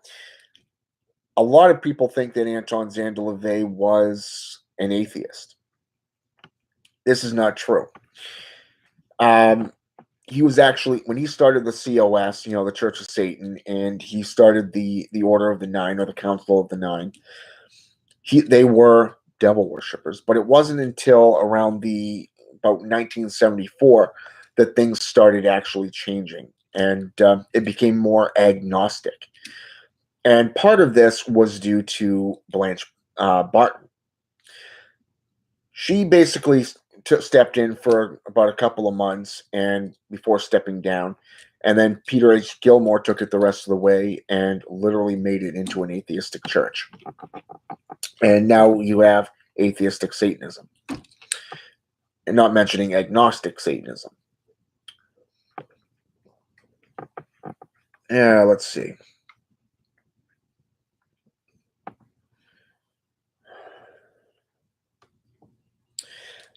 a lot of people think that Anton Szandor LaVey was an atheist. This is not true. He was actually, when he started the COS, you know, the Church of Satan, and he started the Order of the Nine or the Council of the Nine, they were devil worshippers. But it wasn't until around about 1974 that things started actually changing, and it became more agnostic. And part of this was due to Blanche Barton. She basically stepped in for about a couple of months and before stepping down. And then Peter H. Gilmore took it the rest of the way and literally made it into an atheistic church. And now you have atheistic Satanism. And not mentioning agnostic Satanism. Yeah, let's see.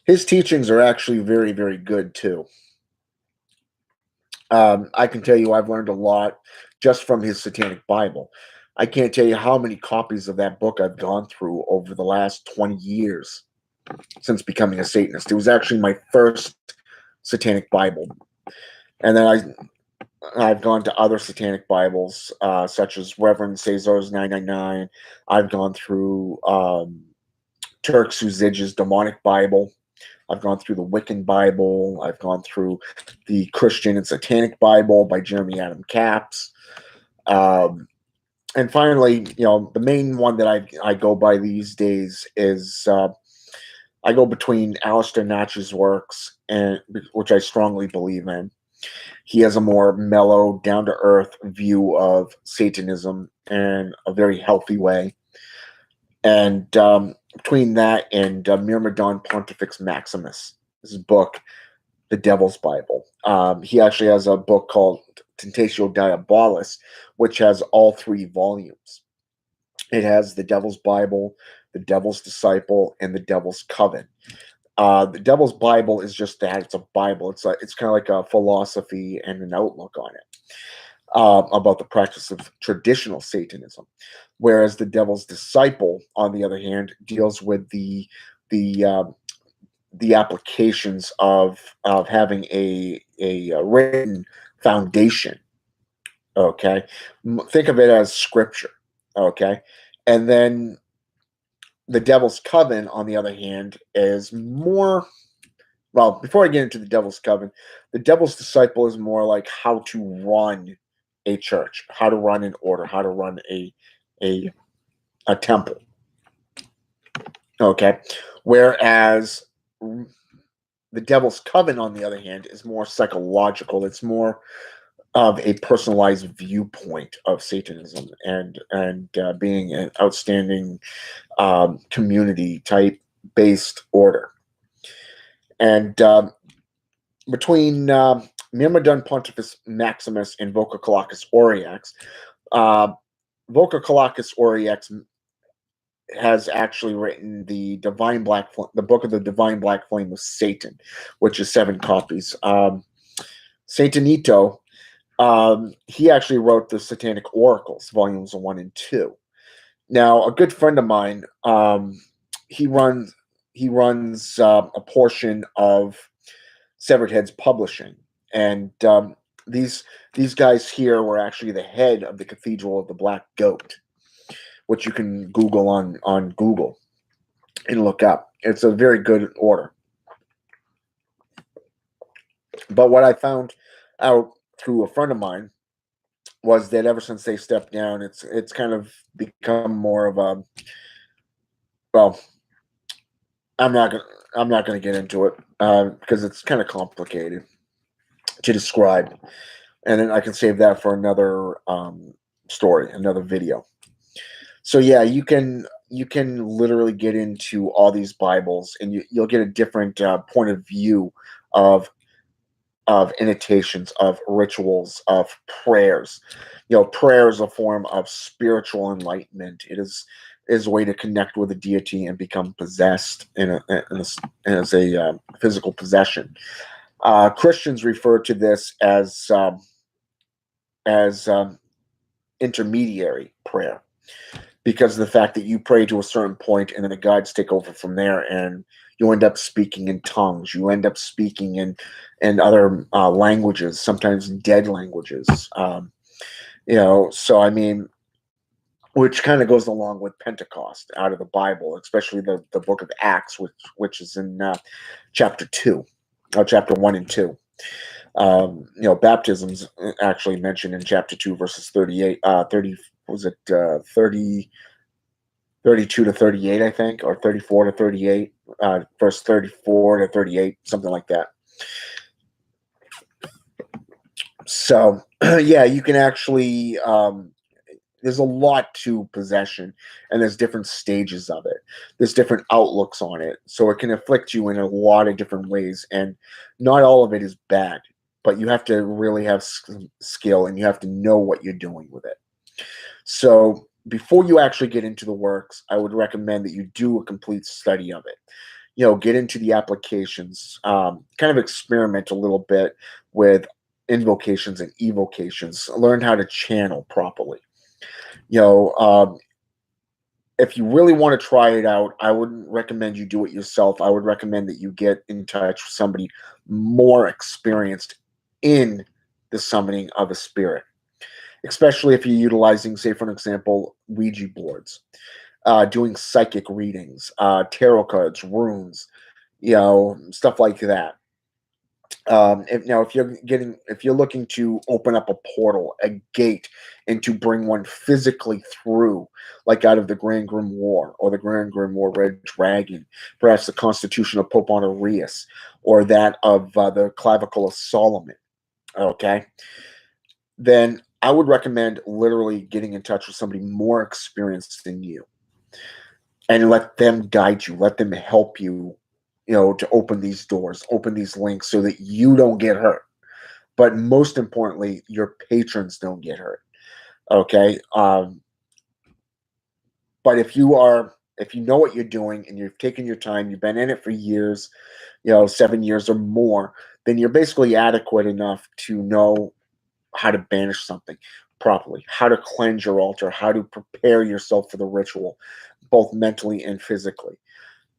His teachings are actually very, very good too. I can tell you I've learned a lot just from his Satanic Bible. I can't tell you how many copies of that book I've gone through over the last 20 years since becoming a Satanist. It was actually my first Satanic Bible. And then I've gone to other Satanic Bibles, such as Reverend Cesar's 999. I've gone through Turk Suzij's Demonic Bible. I've gone through the Wiccan Bible. I've gone through the Christian and Satanic Bible by Jeremy Adam Capps. And finally, the main one that I go by these days is I go between Alistair Natch's works, and which I strongly believe in. He has a more mellow, down-to-earth view of Satanism in a very healthy way. And between that and Myrmidon Pontifex Maximus, his book, The Devil's Bible. He actually has a book called Tentatio Diabolis, which has all 3 volumes. It has The Devil's Bible, The Devil's Disciple, and The Devil's Coven. The Devil's Bible is just that. It's a Bible. It's kind of like a philosophy and an outlook on it about the practice of traditional Satanism. Whereas The Devil's Disciple, on the other hand, deals with the applications of having a written foundation. Okay, think of it as scripture. Okay, and then the Devil's Coven, on the other hand, is more. Well, before I get into the Devil's Coven, the Devil's Disciple is more like how to run a church, how to run an order, how to run a temple. Okay, whereas the Devil's Coven, on the other hand, is more psychological. It's more of a personalized viewpoint of Satanism and being an outstanding community type based order. And between Myrmidon Pontifex Maximus and Vocacolacus Aureax, Vocacolacus Aureax has actually written the book of the Divine Black Flame of Satan, which is 7 copies. Satanito, he actually wrote the Satanic Oracles, volumes 1 and 2. Now, a good friend of mine, he runs a portion of Severed Heads Publishing, and these guys here were actually the head of the Cathedral of the Black Goat, which you can Google on Google and look up. It's a very good order. But what I found out through a friend of mine was that ever since they stepped down, it's kind of become more of a, well, I'm not gonna get into it because it's kind of complicated to describe, and then I can save that for another story, another video. So yeah, you can literally get into all these Bibles, and you'll get a different point of view of annotations, of rituals, of prayers. Prayer is a form of spiritual enlightenment. It is a way to connect with a deity and become possessed as a physical possession. Christians refer to this as intermediary prayer, because of the fact that you pray to a certain point and then the gods take over from there, and you end up speaking in tongues. You end up speaking in other languages, sometimes dead languages. So I mean, which kind of goes along with Pentecost out of the Bible, especially the book of Acts, which is in chapter 2, chapter 1 and 2. Baptism's actually mentioned in chapter 2, verses 38, 30, was it 30, 32 to 38, I think, or 34 to 38, verse 34 to 38, something like that. So, yeah, you can actually, there's a lot to possession, and there's different stages of it. There's different outlooks on it. So it can afflict you in a lot of different ways, and not all of it is bad, but you have to really have skill, and you have to know what you're doing with it. So before you actually get into the works, I would recommend that you do a complete study of it. Get into the applications, kind of experiment a little bit with invocations and evocations, learn how to channel properly. You know, if you really want to try it out, I wouldn't recommend you do it yourself. I would recommend that you get in touch with somebody more experienced in the summoning of a spirit, especially if you're utilizing, say, for an example, Ouija boards, doing psychic readings, tarot cards, runes, stuff like that. If you're looking to open up a portal, a gate, and to bring one physically through, like out of the Grand Grimoire or the Grand Grimoire Red Dragon, perhaps the Constitution of Pope Honorius, or that of the Clavicle of Solomon, okay, then I would recommend literally getting in touch with somebody more experienced than you and let them guide you, let them help you, to open these doors, open these links so that you don't get hurt. But most importantly, your patrons don't get hurt. Okay. But if you know what you're doing and you've taken your time, you've been in it for years, 7 years or more, then you're basically adequate enough to know how to banish something properly, how to cleanse your altar, how to prepare yourself for the ritual, both mentally and physically.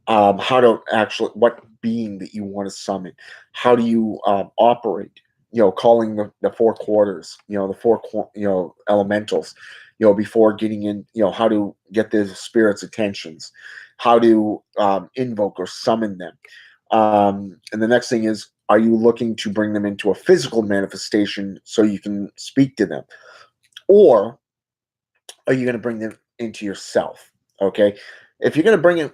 How to actually, what being that you want to summon, how do you operate, calling the four quarters, the elementals, before getting in, how to get the spirits' attentions, how to invoke or summon them. And the next thing is, are you looking to bring them into a physical manifestation so you can speak to them? Or are you going to bring them into yourself? Okay. If you're going to bring it,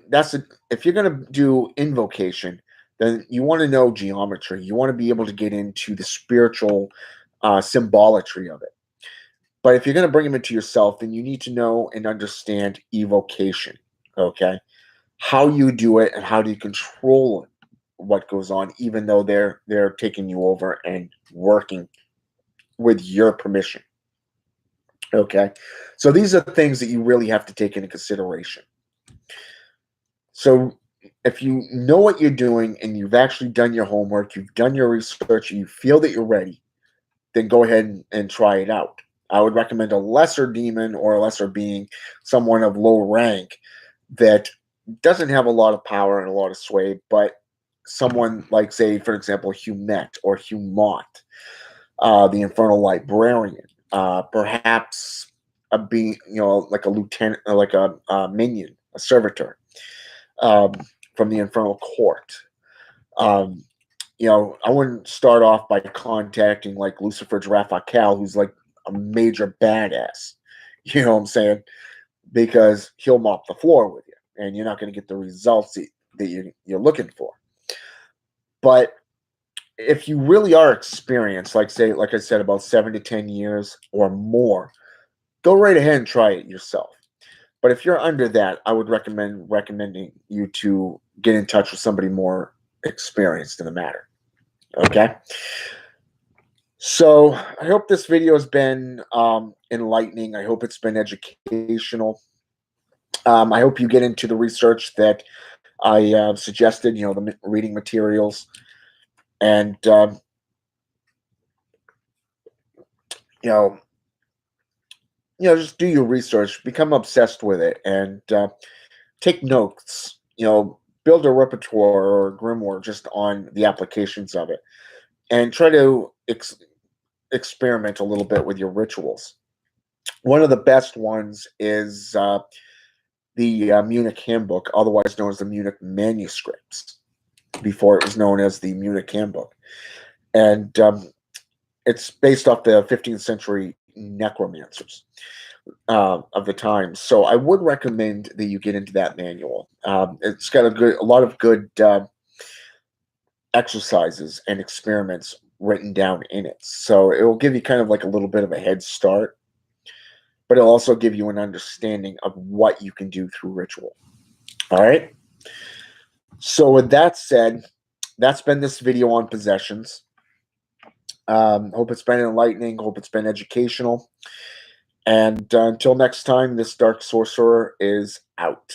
if you're going to do invocation, then you want to know geometry. You want to be able to get into the spiritual symbolatry of it. But if you're going to bring them into yourself, then you need to know and understand evocation. Okay. How you do it and how do you control what goes on, even though they're taking you over and working with your permission. Okay. So these are things that you really have to take into consideration. So if you know what you're doing and you've actually done your homework, you've done your research, and you feel that you're ready, then go ahead and try it out. I would recommend a lesser demon or a lesser being, someone of low rank that doesn't have a lot of power and a lot of sway, but someone like, say, for example, Humet or Humot, the Infernal Librarian, perhaps a being, like a lieutenant, like a minion, a servitor, um, from the Infernal Court. Um, I wouldn't start off by contacting like Lucifer Drafakel, who's like a major badass. You know what I'm saying? Because he'll mop the floor with you, and you're not going to get the results that you're looking for. But if you really are experienced, like I said, about 7 to 10 years or more, go right ahead and try it yourself. But if you're under that, I would recommending you to get in touch with somebody more experienced in the matter. Okay. So I hope this video has been enlightening. I hope it's been educational. I hope you get into the research that I suggested. The reading materials, and you know, just do your research, become obsessed with it, and take notes. Build a repertoire or a grimoire just on the applications of it, and try to experiment a little bit with your rituals. One of the best ones is the Munich Handbook, otherwise known as the Munich Manuscripts, before it was known as the Munich Handbook. And it's based off the 15th century necromancers of the time. So I would recommend that you get into that manual. It's got a lot of good exercises and experiments written down in it. So it will give you kind of like a little bit of a head start, but it'll also give you an understanding of what you can do through ritual. All right. So with that said, that's been this video on possessions. Hope it's been enlightening. Hope it's been educational. And until next time, this Dark Sorcerer is out.